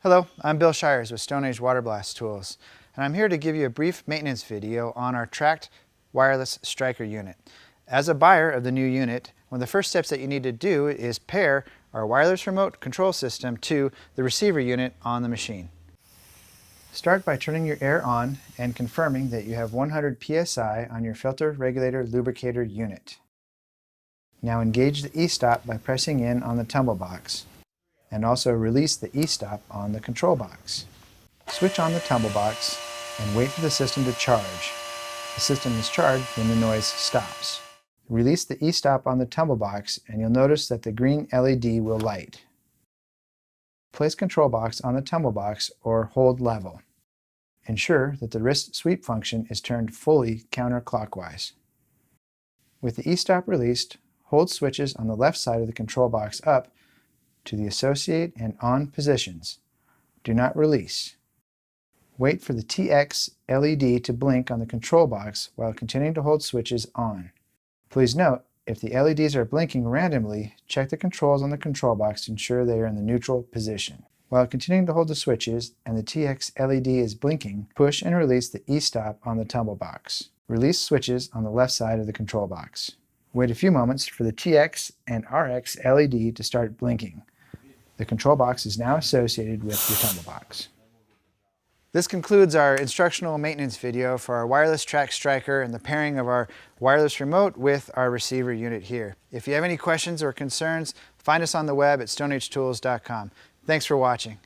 Hello, I'm Bill Shires with StoneAge Water Blast Tools, and I'm here to give you a brief maintenance video on our Tracked Wireless Striker unit. As a buyer of the new unit, one of the first steps that you need to do is pair our wireless remote control system to the receiver unit on the machine. Start by turning your air on and confirming that you have 100 psi on your filter regulator lubricator unit. Now engage the e-stop by pressing in on the tumble box, and also release the e-stop on the control box. Switch on the tumble box and wait for the system to charge. The system is charged when the noise stops. Release the e-stop on the tumble box and you'll notice that the green LED will light. Place control box on the tumble box or hold level. Ensure that the wrist sweep function is turned fully counterclockwise. With the e-stop released, hold switches on the left side of the control box up to the associate and on positions. Do not release. Wait for the TX LED to blink on the control box while continuing to hold switches on. Please note, if the LEDs are blinking randomly, check the controls on the control box to ensure they are in the neutral position. While continuing to hold the switches and the TX LED is blinking, push and release the e-stop on the tumble box. Release switches on the left side of the control box. Wait a few moments for the TX and RX LED to start blinking. The control box is now associated with your tumble box. This concludes our instructional maintenance video for our wireless Tracked Striker and the pairing of our wireless remote with our receiver unit here. If you have any questions or concerns, find us on the web at stoneagetools.com. Thanks for watching.